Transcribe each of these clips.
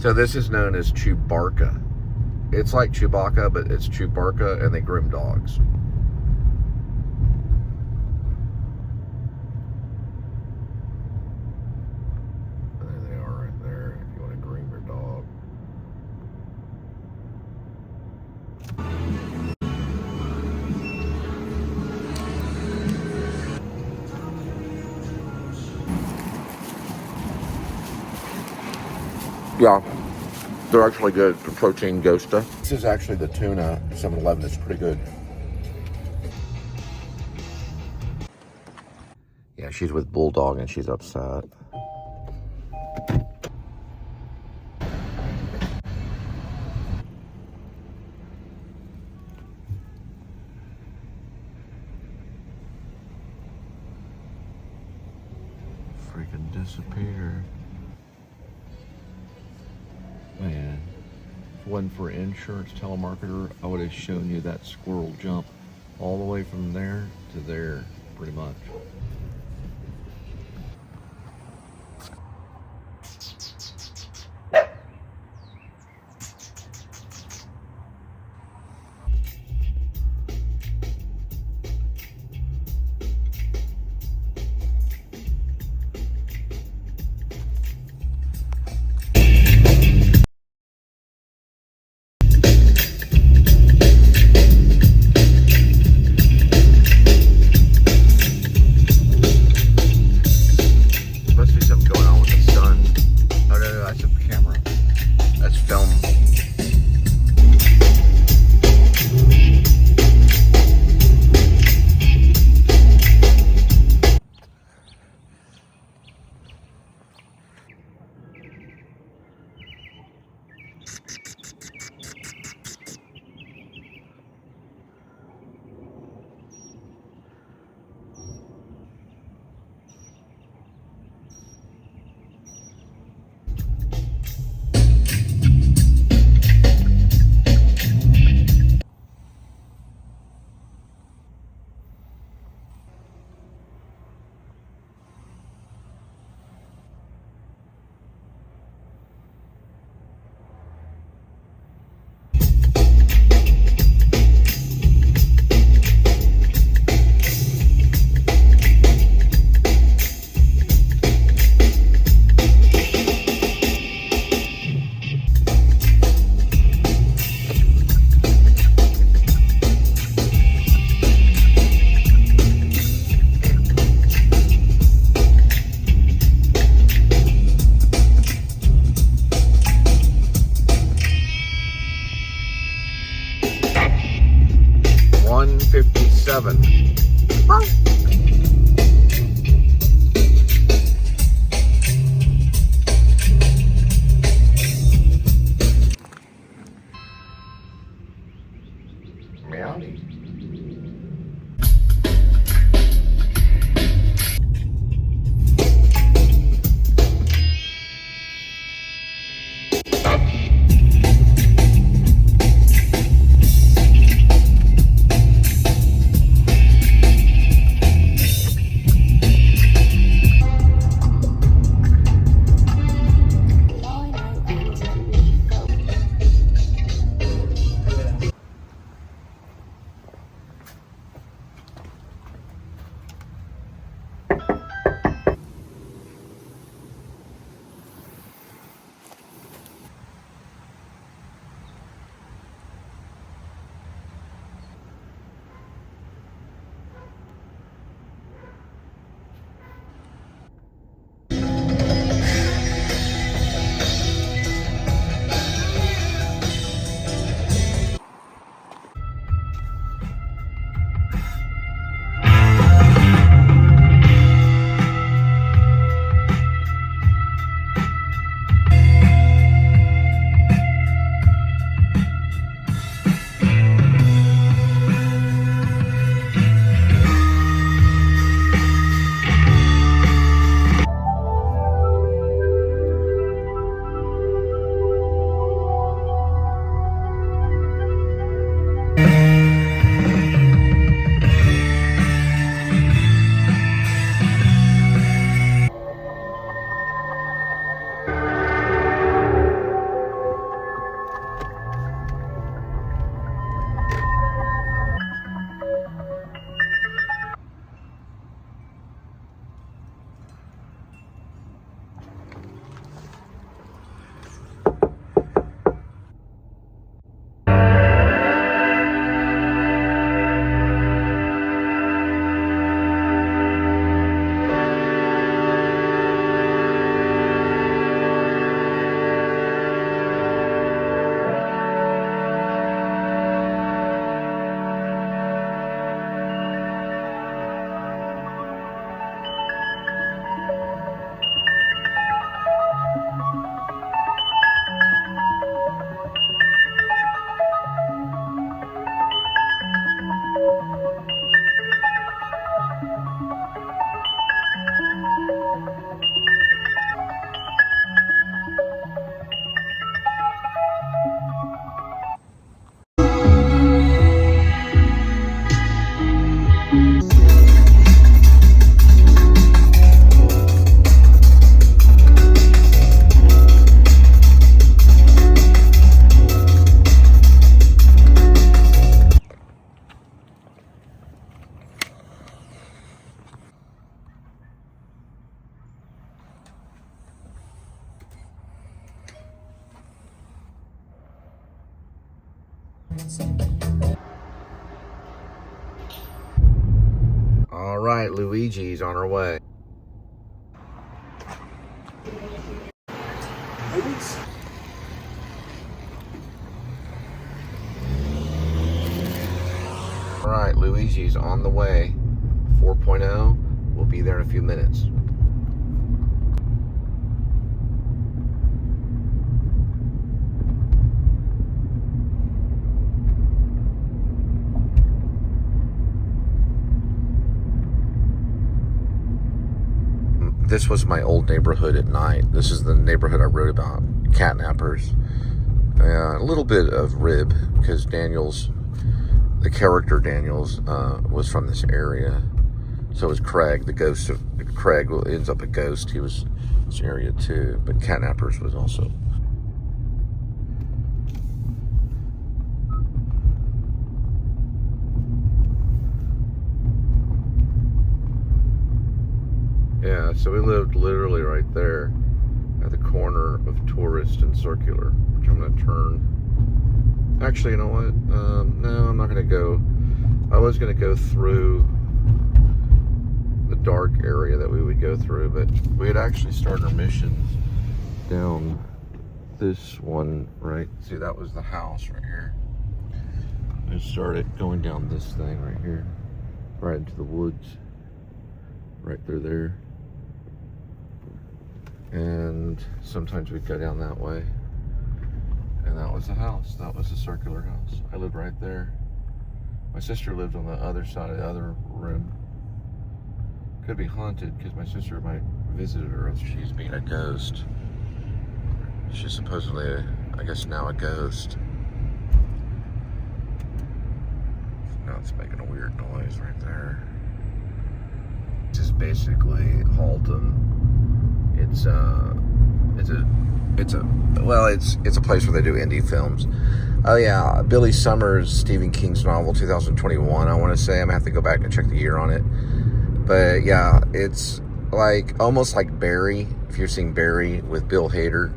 So this is known as Chewbacca. It's like Chewbacca, but it's Chewbacca, and they groom dogs. There they are right there, if you want to groom your dog. Yeah, they're actually good. The protein ghosta. This is actually the tuna 7-Eleven. It's pretty good. Yeah, she's with Bulldog and she's upset. Freaking disappeared. Man, if it wasn't for insurance telemarketer, I would have shown you that squirrel jump all the way from there to there, pretty much. All right, Luigi's on our way. All right, Luigi's on the way. 4.0. We'll be there in a few minutes. This was my old neighborhood at night. This is the neighborhood I wrote about. Catnappers. A little bit of rib, because Daniels, the character Daniels, was from this area. So was Craig, the ghost of Craig ends up a ghost. He was in this area too. But Catnappers was also. Yeah, so we lived literally right there at the corner of Tourist and Circular, which I'm going to turn. Actually, you know what? No, I'm not going to go. I was going to go through the dark area that we would go through, but we had actually started our missions down this one, right? See, that was the house right here. I started going down this thing right here, right into the woods, right through there. And sometimes we'd go down that way. And that was the house. That was the circular house. I lived right there. My sister lived on the other side of the other room. Could be haunted because my sister might visit her if she's being a ghost. She's supposedly, I guess now a ghost. Now it's making a weird noise right there. This is basically Halton. It's a place where they do indie films. Oh yeah, Billy Summers, Stephen King's novel, 2021. I want to say I'm gonna have to go back and check the year on it. But yeah, it's like almost like Barry. If you're seeing Barry with Bill Hader,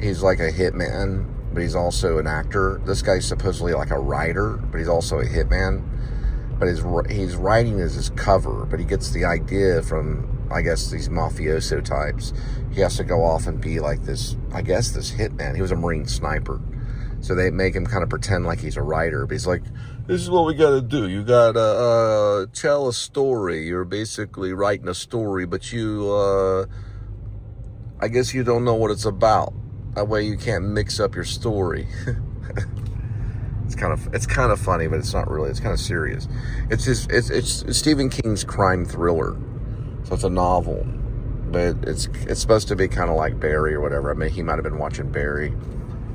he's like a hitman, but he's also an actor. This guy's supposedly like a writer, but he's also a hitman. But he's writing as his cover, but he gets the idea from, I guess, these mafioso types. He has to go off and be like this, I guess, this hitman. He was a Marine sniper. So they make him kind of pretend like he's a writer. But he's like, this is what we got to do. You got to tell a story. You're basically writing a story, but you, I guess you don't know what it's about. That way you can't mix up your story. It's kind of funny, but it's not really. It's kind of serious. It's Stephen King's crime thriller. So it's a novel, but it's supposed to be kind of like Barry or whatever. I mean, he might have been watching Barry.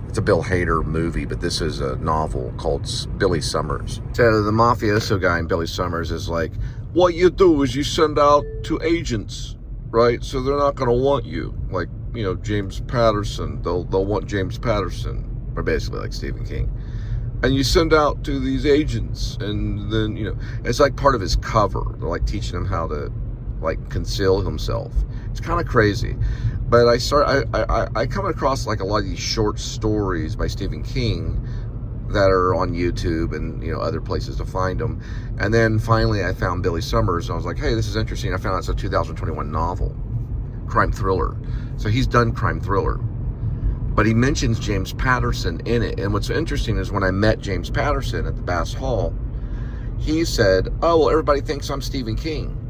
It's a Bill Hader movie, but this is a novel called Billy Summers. So the mafioso guy in Billy Summers is like, what you do is you send out to agents, right? So they're not going to want you, like, you know, James Patterson. They'll want James Patterson, or basically like Stephen King. And you send out to these agents, and then, you know, it's like part of his cover. They're like teaching him how to, like, conceal himself. It's kind of crazy. But I come across like a lot of these short stories by Stephen King that are on YouTube and, you know, other places to find them. And then finally I found Billy Summers, and I was like, hey, this is interesting. I found out it's a 2021 novel, crime thriller. So he's done crime thriller. But he mentions James Patterson in it. And what's interesting is when I met James Patterson at the Bass Hall, he said, oh, well, everybody thinks I'm Stephen King.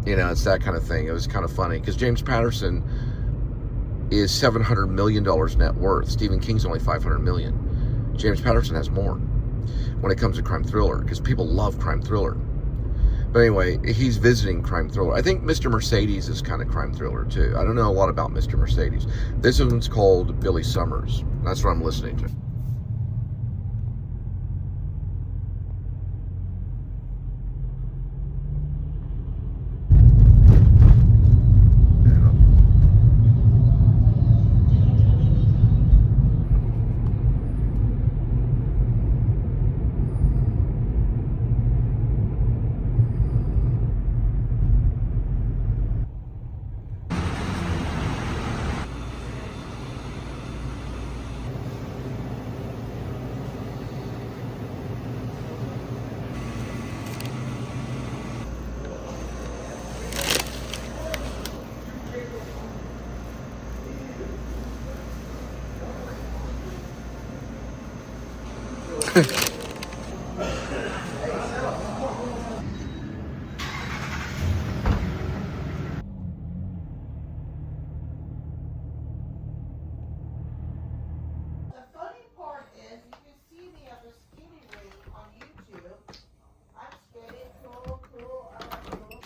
You know, it's that kind of thing. It was kind of funny because James Patterson is $700 million net worth. Stephen King's only $500 million. James Patterson has more when it comes to crime thriller because people love crime thriller. But anyway, he's visiting crime thriller. I think Mr. Mercedes is kind of crime thriller too. I don't know a lot about Mr. Mercedes. This one's called Billy Summers. That's what I'm listening to. Here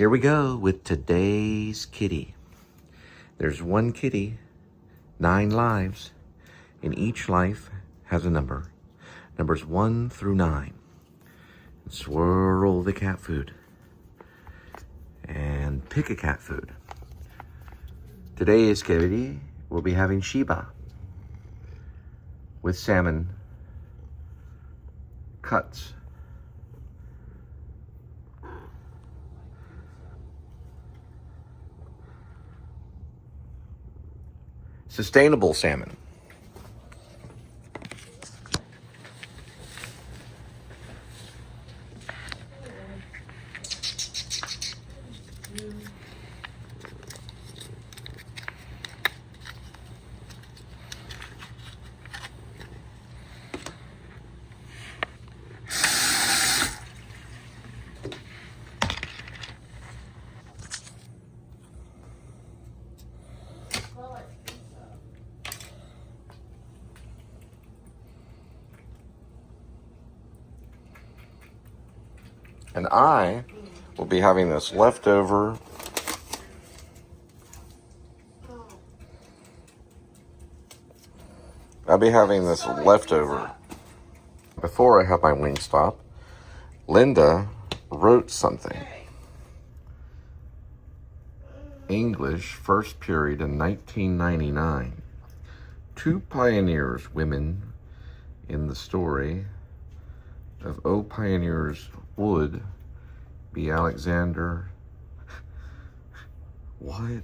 we go with today's kitty. There's one kitty, 9 lives, and each life has a number. Numbers 1 through 9. Swirl the cat food and pick a cat food. Today's kitty will be having Sheba with salmon cuts. Sustainable salmon. And I will be having this leftover Before I have my Wingstop, Linda wrote something. English, first period in 1999. 2 pioneers, women in the story of O Pioneers would be Alexander. What?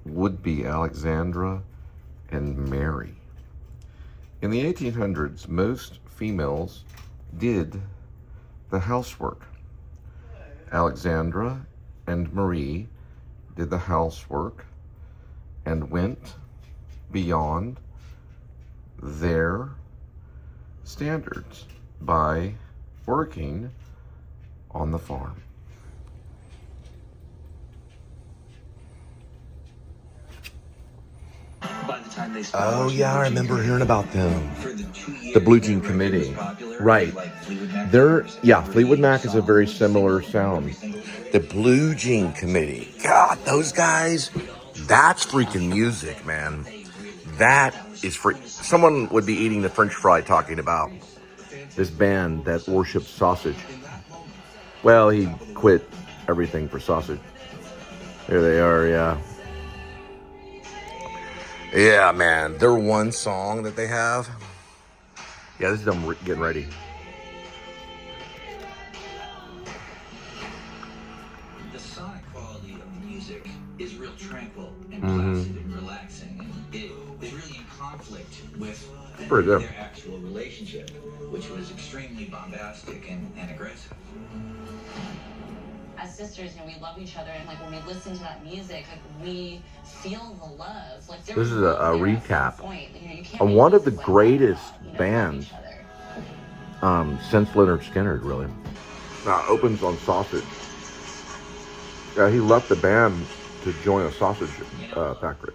Would be Alexandra and Mary. In the 1800s, most females did the housework. Alexandra and Marie did the housework and went beyond their standards by working on the farm. Oh yeah, I remember hearing about them. The Blue Jean Committee. Right. Fleetwood Mac is a very similar sound. The Blue Jean Committee. God, those guys, that's freaking music, man. That is free. Someone would be eating the French fry talking about this band that worships sausage. Well, he quit everything for sausage. There they are, yeah. Yeah, man. Their one song that they have. Yeah, this is them getting ready. The sonic quality of the music is real tranquil and placid and relaxing. And it is really in conflict with their actual relationship, which was extremely bombastic and aggressive. As sisters, we love each other, and like when we listen to that music, like we feel the love. Like this is a recap on one of the greatest bands since Leonard Skinner, really. Opens on sausage. Yeah, he left the band to join a sausage factory.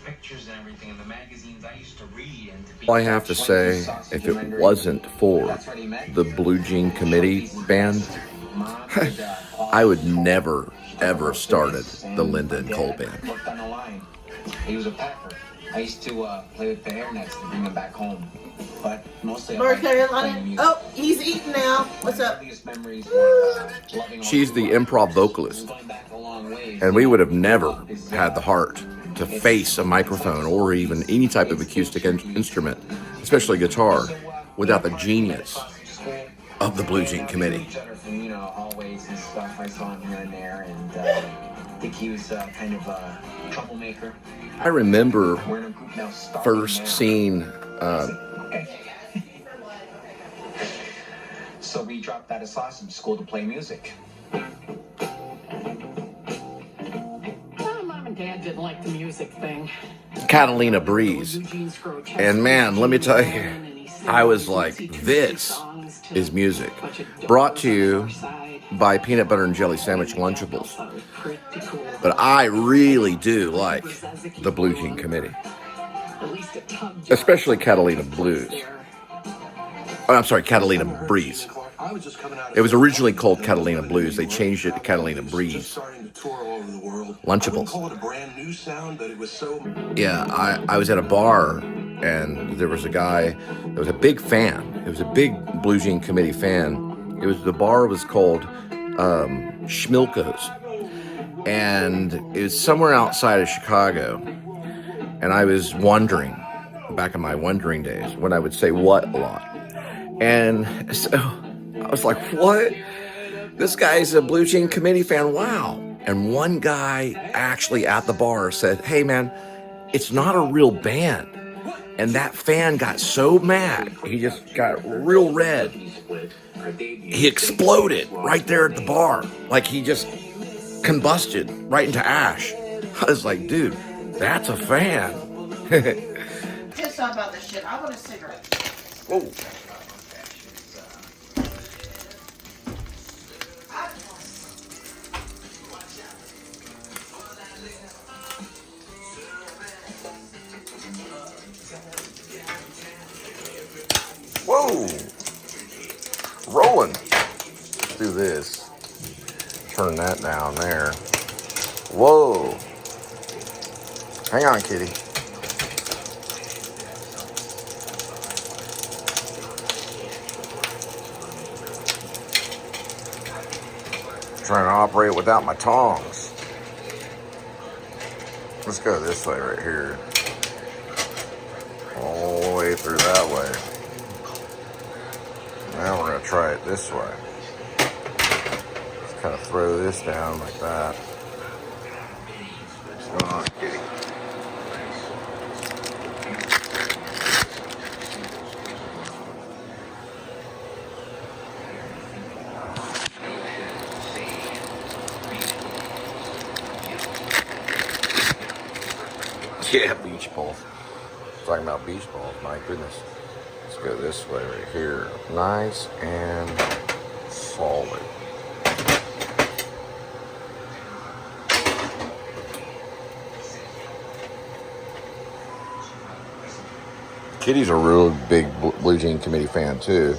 Pictures and everything in the magazines I used to read, and to be All I have to say, if it wasn't for the Blue Jean Committee band, I would never, ever started the Linda and Cole band. Worked on the line. He was a packer. I used to play with the hairnets to bring them back home. But mostly North Carolina. Oh, he's eating now. What's up? She's the improv vocalist. And we would have never had the heart to face a microphone or even any type of acoustic instrument, especially guitar, without the genius of the Blue Jean Committee. Hallways and stuff. I saw him here and there, and I think he was kind of a troublemaker. I remember first seeing. So we dropped out of sausage school to play music. Mom and Dad didn't like the music thing. Catalina Breeze. And man, let me tell you, I was like, this is music. Brought to you by Peanut Butter and Jelly Sandwich Lunchables. But I really do like the Blue King Committee, especially Catalina Blues. Oh, I'm sorry, Catalina Breeze. It was originally called Catalina Blues. They changed it to Catalina Breeze. Lunchables. Yeah, I was at a bar, and there was a guy that was a big fan. It was a big Blue Jean Committee fan. The bar was called Schmilko's, and it was somewhere outside of Chicago. And I was wondering, back in my wondering days, when I would say what a lot. And so I was like, what? This guy's a Blue Jean Committee fan, wow. And one guy actually at the bar said, hey man, it's not a real band. And that fan got so mad, he just got real red. He exploded right there at the bar. Like he just combusted right into ash. I was like, dude, that's a fan. Just thought about this shit. I want a cigarette. Whoa. Whoa! Rolling. Let's do this. Turn that down there. Whoa! Hang on, kitty. Trying to operate without my tongs. Let's go this way right here. All the way through that way. Now we're going to try it this way. Just kind of throw this down like that. What's going on, kitty? Yeah, beach balls. Talking about beach balls, my goodness. Let's go this way right here. Nice and solid. Kitty's a real big Blue Jean Committee fan too.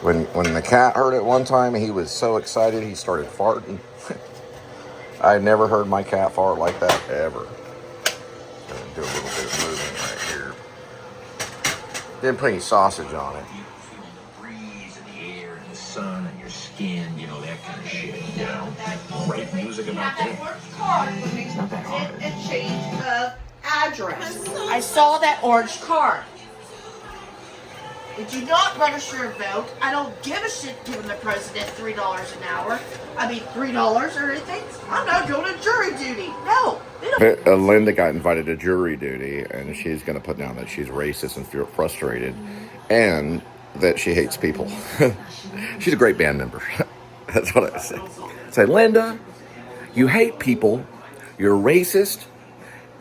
When the cat heard it one time, he was so excited he started farting. I never heard my cat fart like that ever. Do a little bit of movement right here. Didn't put any sausage on it. You feel the breeze in the air and the sun on your skin, you know, that kind of shit. You know, write music about that. It's not that hard. A change of address. I saw that orange card. Did you not register a vote? I don't give a shit giving the president $3 an hour. I mean, $3 or anything. I'm not going to jury duty. No. Linda got invited to jury duty, and she's going to put down that she's racist and feel frustrated, and that she hates people. She's a great band member. That's what I say. Say, Linda, you hate people, you're racist,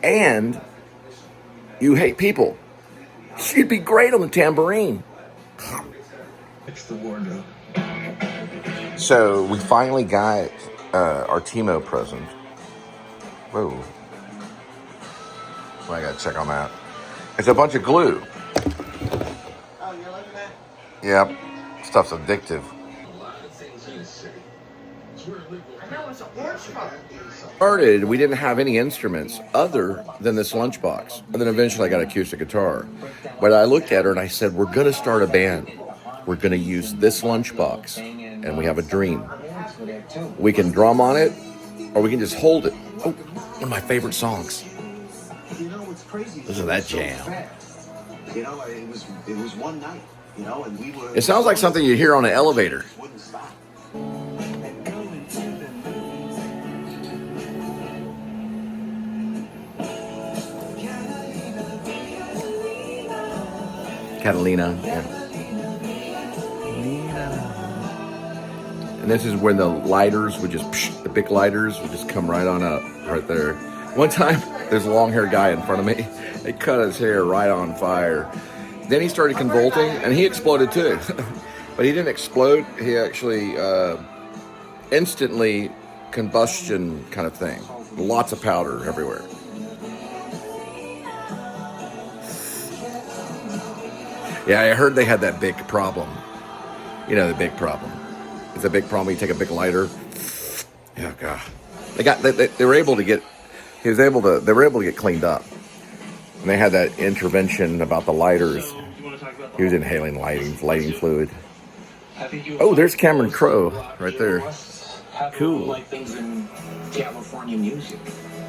and you hate people. She'd be great on the tambourine. It's the wardrobe. So we finally got our Timo present. Whoa. Well, I gotta check on that. It's a bunch of glue. Oh, you're looking at? Yep. Stuff's addictive. I know it's an orange card. We didn't have any instruments other than this lunchbox. And then eventually I got an acoustic guitar. But I looked at her and I said, we're going to start a band. We're going to use this lunchbox. And we have a dream. We can drum on it, or we can just hold it. Oh, one of my favorite songs. Listen to that jam. You know, it was one night, you know, and we were... It sounds like something you hear on an elevator. Catalina. Yeah. And this is when the lighters would just, the big lighters would just come right on up, right there. One time, there's a long-haired guy in front of me. They cut his hair right on fire. Then he started convulsing, and he exploded too. But he didn't explode. He actually instantly combustion kind of thing. Lots of powder everywhere. Yeah, I heard they had that big problem. You know, the big problem. It's a big problem. You take a big lighter. Oh God, they were able to get. They were able to get cleaned up. And they had that intervention about the lighters. He was inhaling lighting fluid. Oh, there's Cameron Crowe right there. Cool. California music.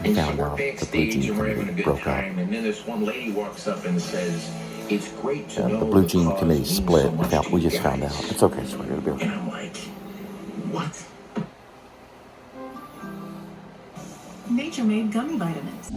I found out the Blue Jean Committee broke up. And then this one lady walks up and says, "It's great to know The Blue Jean the cause Committee means split. so much to We you just found out. guys." It's okay, sweetie. It'll be okay. And I'm like, what? Nature made gummy vitamins.